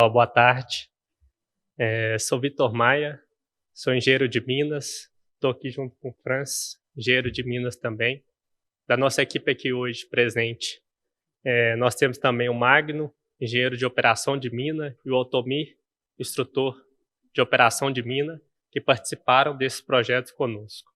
Boa tarde, sou Vitor Maia, sou engenheiro de Minas, estou aqui junto com o Franz, engenheiro de Minas também. Da nossa equipe aqui hoje presente, nós temos também o Magno, engenheiro de operação de mina, e o Altomir, instrutor de operação de mina, que participaram desses projetos conosco.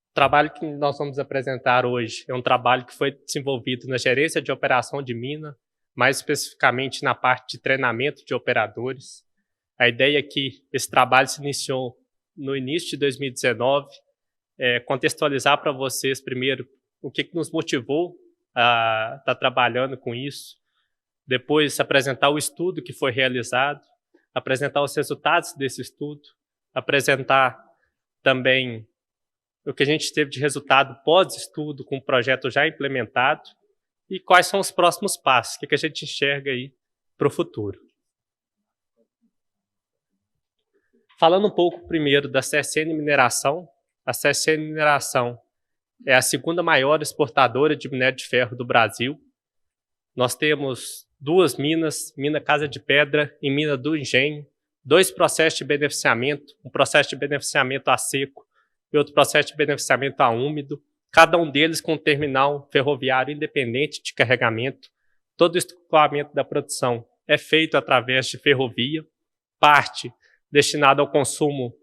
O trabalho que nós vamos apresentar hoje é um trabalho que foi desenvolvido na gerência de operação de mina, mais especificamente na parte de treinamento de operadores. A ideia é que esse trabalho se iniciou no início de 2019, contextualizar para vocês primeiro o que nos motivou a estar trabalhando com isso, depois apresentar o estudo que foi realizado, apresentar os resultados desse estudo, apresentar também o que a gente teve de resultado pós-estudo com o projeto já implementado e quais são os próximos passos, o que a gente enxerga aí para o futuro. Falando um pouco primeiro da CSN Mineração, a CSN Mineração é a segunda maior exportadora de minério de ferro do Brasil. Nós temos duas minas, Mina Casa de Pedra e Mina do Engenho, dois processos de beneficiamento, um processo de beneficiamento a seco e outro processo de beneficiamento a úmido, cada um deles com um terminal ferroviário independente de carregamento. Todo o escoamento da produção é feito através de ferrovia, parte destinada ao consumo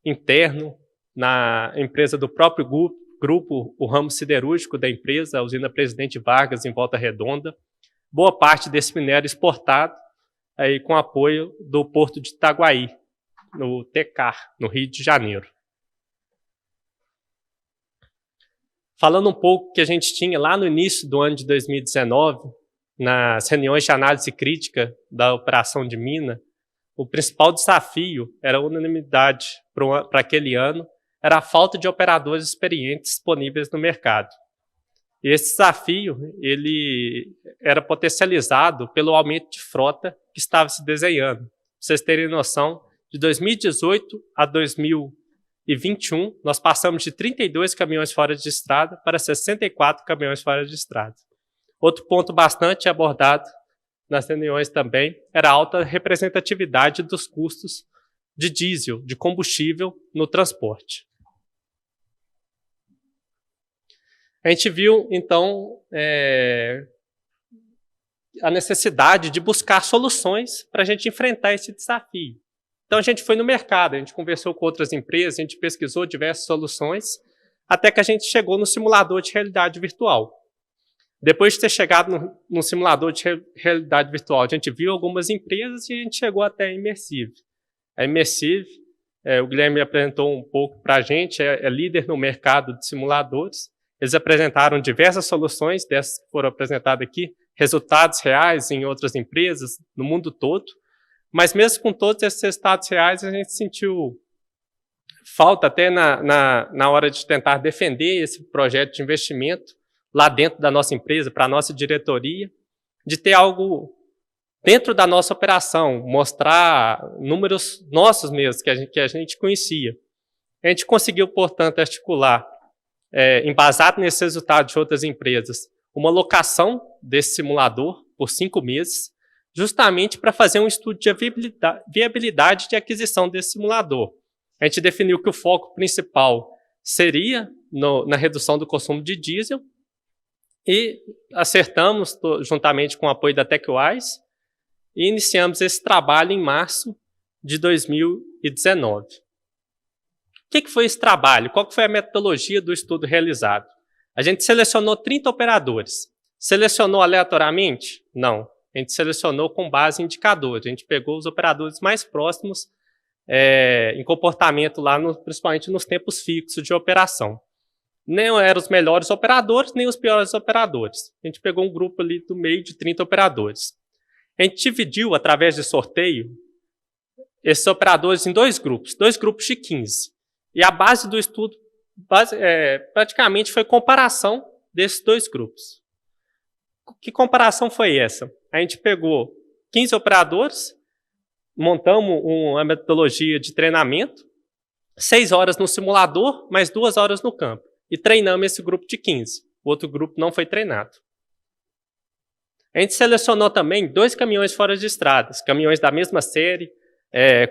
interno na empresa do próprio grupo, o ramo siderúrgico da empresa, a usina Presidente Vargas, em Volta Redonda. Boa parte desse minério exportado aí com apoio do Porto de Itaguaí, no TECAR, no Rio de Janeiro. Falando um pouco que a gente tinha lá no início do ano de 2019, nas reuniões de análise crítica da operação de mina, o principal desafio era a unanimidade para aquele ano, era a falta de operadores experientes disponíveis no mercado. E esse desafio ele era potencializado pelo aumento de frota que estava se desenhando. Para vocês terem noção, de 2018 a 2021, nós passamos de 32 caminhões fora de estrada para 64 caminhões fora de estrada. Outro ponto bastante abordado nas reuniões também era a alta representatividade dos custos de diesel, de combustível no transporte. A gente viu, então, a necessidade de buscar soluções para a gente enfrentar esse desafio. Então, a gente foi no mercado, a gente conversou com outras empresas, a gente pesquisou diversas soluções, até que a gente chegou no simulador de realidade virtual. Depois de ter chegado no simulador de realidade virtual, a gente viu algumas empresas e a gente chegou até a Immersive. A Immersive, o Guilherme apresentou um pouco para a gente, é líder no mercado de simuladores. Eles apresentaram diversas soluções, dessas que foram apresentadas aqui, resultados reais em outras empresas, no mundo todo. Mas mesmo com todos esses resultados reais, a gente sentiu falta até na hora de tentar defender esse projeto de investimento lá dentro da nossa empresa, para a nossa diretoria, de ter algo dentro da nossa operação, mostrar números nossos mesmos, que a gente conhecia. A gente conseguiu, portanto, articular, embasado nesses resultados de outras empresas, uma locação desse simulador por 5 meses, justamente para fazer um estudo de viabilidade de aquisição desse simulador. A gente definiu que o foco principal seria na redução do consumo de diesel e acertamos, juntamente com o apoio da TechWise, e iniciamos esse trabalho em março de 2019. O que foi esse trabalho? Qual foi a metodologia do estudo realizado? A gente selecionou 30 operadores. Selecionou aleatoriamente? Não. A gente selecionou com base em indicadores. A gente pegou os operadores mais próximos em comportamento lá, principalmente nos tempos fixos de operação. Nem eram os melhores operadores, nem os piores operadores. A gente pegou um grupo ali do meio de 30 operadores. A gente dividiu, através de sorteio, esses operadores em dois grupos de 15. E a base do estudo praticamente foi comparação desses dois grupos. Que comparação foi essa? A gente pegou 15 operadores, montamos uma metodologia de treinamento, 6 horas no simulador, mais 2 horas no campo. E treinamos esse grupo de 15. O outro grupo não foi treinado. A gente selecionou também 2 caminhões fora de estradas, caminhões da mesma série,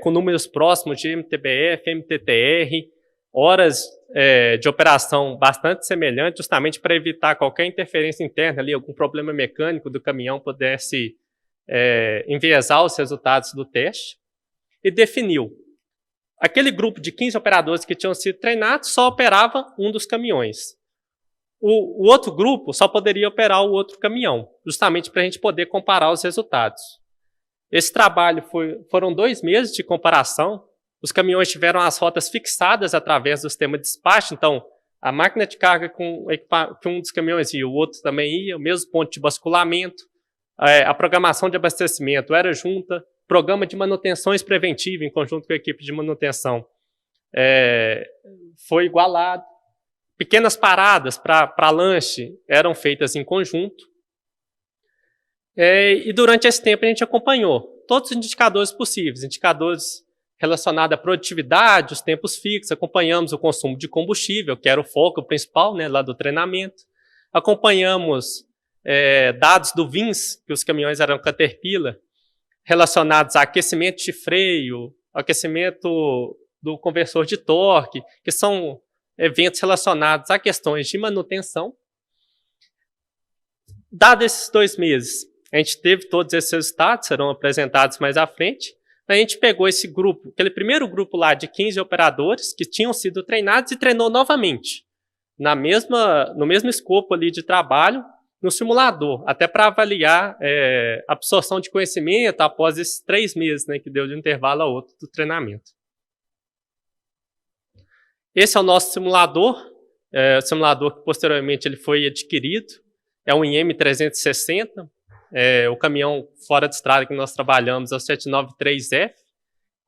com números próximos de MTBF, MTTR, horas de operação bastante semelhantes, justamente para evitar qualquer interferência interna ali, algum problema mecânico do caminhão pudesse enviesar os resultados do teste, e definiu. Aquele grupo de 15 operadores que tinham sido treinados só operava um dos caminhões. O outro grupo só poderia operar o outro caminhão, justamente para a gente poder comparar os resultados. Esse trabalho foram 2 meses de comparação. Os caminhões tiveram as rotas fixadas através do sistema de despacho, então a máquina de carga que um dos caminhões ia, o outro também ia, o mesmo ponto de basculamento, a programação de abastecimento era junta, programa de manutenções preventiva em conjunto com a equipe de manutenção foi igualado. Pequenas paradas para lanche eram feitas em conjunto. E durante esse tempo a gente acompanhou todos os indicadores possíveis, indicadores relacionados à produtividade, os tempos fixos, acompanhamos o consumo de combustível, que era o foco principal, né, lá do treinamento. Acompanhamos dados do VINS, que os caminhões eram Caterpillar, relacionados a aquecimento de freio, aquecimento do conversor de torque, que são eventos relacionados a questões de manutenção. Dados esses 2 meses, a gente teve todos esses resultados, serão apresentados mais à frente. A gente pegou esse grupo, aquele primeiro grupo lá de 15 operadores que tinham sido treinados e treinou novamente, no mesmo escopo ali de trabalho, no simulador, até para avaliar a absorção de conhecimento após esses 3 meses, né, que deu de um intervalo a outro do treinamento. Esse é o nosso simulador, o simulador que posteriormente ele foi adquirido, é um IM 360, o caminhão fora de estrada que nós trabalhamos é o 793F,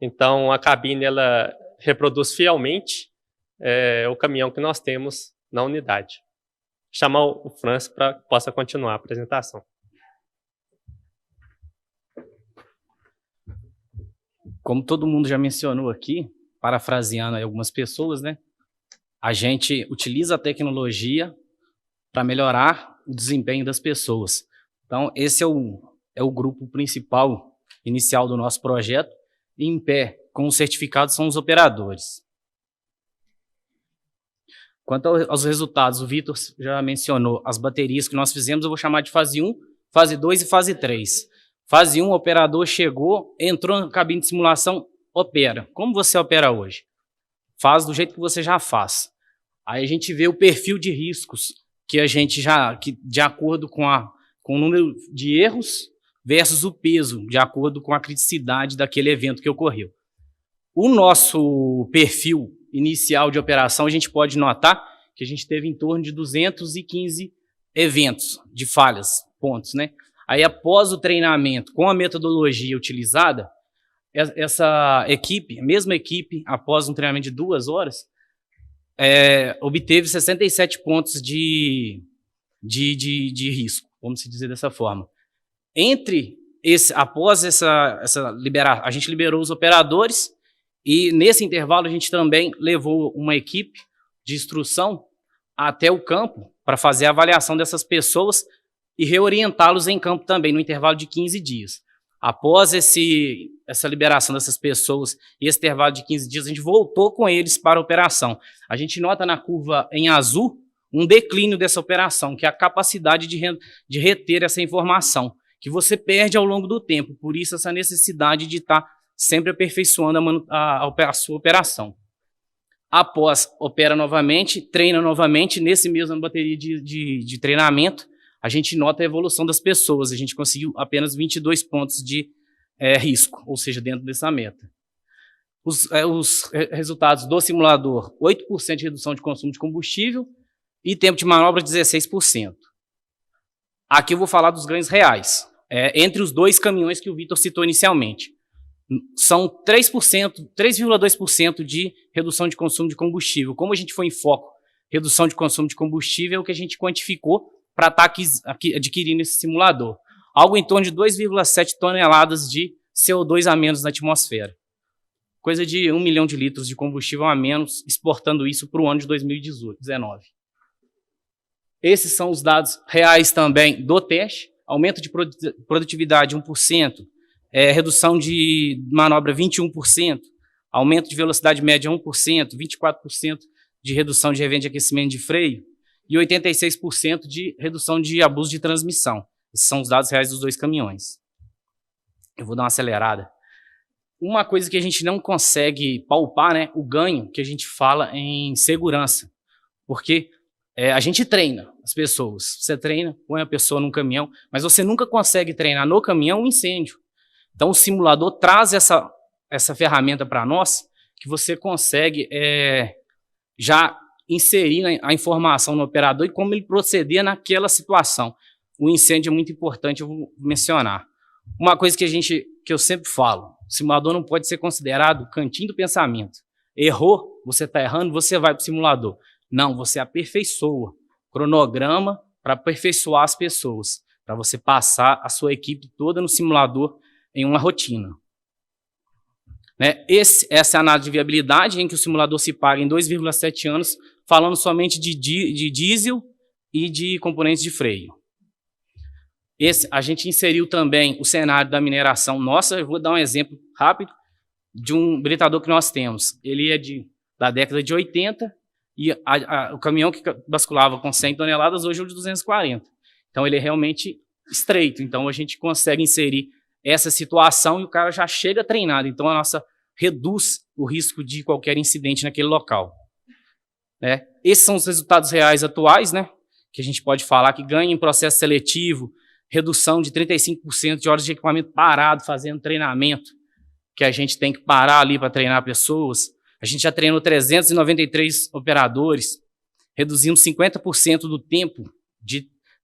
então a cabine ela reproduz fielmente o caminhão que nós temos na unidade. Chamar o Franz para que possa continuar a apresentação. Como todo mundo já mencionou aqui, parafraseando aí algumas pessoas, né? A gente utiliza a tecnologia para melhorar o desempenho das pessoas. Então, esse é o grupo principal, inicial do nosso projeto. E em pé, com o certificado, são os operadores. Quanto aos resultados, o Vitor já mencionou as baterias que nós fizemos, eu vou chamar de fase 1, fase 2 e fase 3. Fase 1, o operador chegou, entrou na cabine de simulação, opera. Como você opera hoje? Faz do jeito que você já faz. Aí a gente vê o perfil de riscos que a gente de acordo com o número de erros versus o peso, de acordo com a criticidade daquele evento que ocorreu. O nosso perfil inicial de operação, a gente pode notar que a gente teve em torno de 215 eventos de falhas, pontos, né? Aí, após o treinamento, com a metodologia utilizada, essa equipe, a mesma equipe, após um treinamento de 2 horas, obteve 67 pontos de risco, vamos dizer dessa forma. Após essa liberação, a gente liberou os operadores e, nesse intervalo, a gente também levou uma equipe de instrução até o campo para fazer a avaliação dessas pessoas e reorientá-los em campo também, no intervalo de 15 dias. Após essa liberação dessas pessoas e esse intervalo de 15 dias, a gente voltou com eles para a operação. A gente nota na curva em azul um declínio dessa operação, que é a capacidade de reter essa informação, que você perde ao longo do tempo. Por isso, essa necessidade de estar sempre aperfeiçoando a sua operação. Após, opera novamente, treina novamente, nesse mesmo bateria de treinamento, a gente nota a evolução das pessoas. A gente conseguiu apenas 22 pontos de risco, ou seja, dentro dessa meta. Os resultados do simulador, 8% de redução de consumo de combustível e tempo de manobra 16%. Aqui eu vou falar dos ganhos reais, entre os 2 caminhões que o Vitor citou inicialmente. São 3,2% de redução de consumo de combustível. Como a gente foi em foco, redução de consumo de combustível é o que a gente quantificou para estar adquirindo esse simulador. Algo em torno de 2,7 toneladas de CO2 a menos na atmosfera. Coisa de 1 milhão de litros de combustível a menos, exportando isso para o ano de 2019. Esses são os dados reais também do teste. aumento de produtividade 1%, redução de manobra 21%, aumento de velocidade média 1%, 24% de redução de revente de aquecimento de freio e 86% de redução de abuso de transmissão. Esses são os dados reais dos 2 caminhões. Eu vou dar uma acelerada. Uma coisa que a gente não consegue palpar, né, o ganho que a gente fala em segurança, porque a gente treina as pessoas. Você treina, põe a pessoa num caminhão, mas você nunca consegue treinar no caminhão um incêndio. Então o simulador traz essa ferramenta para nós, que você consegue já inserir a informação no operador e como ele proceder naquela situação. O incêndio é muito importante, eu vou mencionar. Uma coisa que eu sempre falo, o simulador não pode ser considerado o cantinho do pensamento. Errou, você está errando, você vai para o simulador. Não, você aperfeiçoa. Cronograma para aperfeiçoar as pessoas, para você passar a sua equipe toda no simulador em uma rotina. Né? Essa é a análise de viabilidade, em que o simulador se paga em 2,7 anos, falando somente de diesel e de componentes de freio. A gente inseriu também o cenário da mineração nossa. Eu vou dar um exemplo rápido de um britador que nós temos. Ele é da década de 80 e o caminhão que basculava com 100 toneladas hoje é de 240. Então ele é realmente estreito. Então a gente consegue inserir essa situação e o cara já chega treinado. Então a nossa reduz o risco de qualquer incidente naquele local. Esses são os resultados reais atuais, né, que a gente pode falar que ganha em processo seletivo, redução de 35% de horas de equipamento parado, fazendo treinamento, que a gente tem que parar ali para treinar pessoas. A gente já treinou 393 operadores, reduzimos 50% do tempo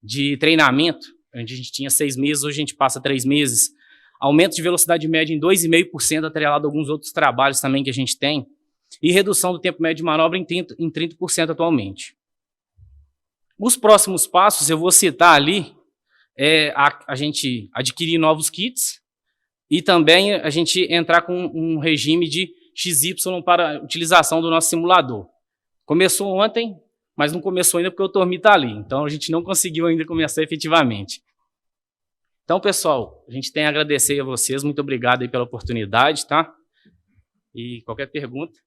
de treinamento, onde a gente tinha 6 meses, hoje a gente passa 3 meses. Aumento de velocidade média em 2,5%, atrelado a alguns outros trabalhos também que a gente tem, e redução do tempo médio de manobra em 30% atualmente. Os próximos passos, eu vou citar ali, a gente adquirir novos kits e também a gente entrar com um regime de XY para utilização do nosso simulador. Começou ontem, mas não começou ainda porque o Tormi está ali, então a gente não conseguiu ainda começar efetivamente. Então, pessoal, a gente tem a agradecer a vocês, muito obrigado aí pela oportunidade, tá? E qualquer pergunta...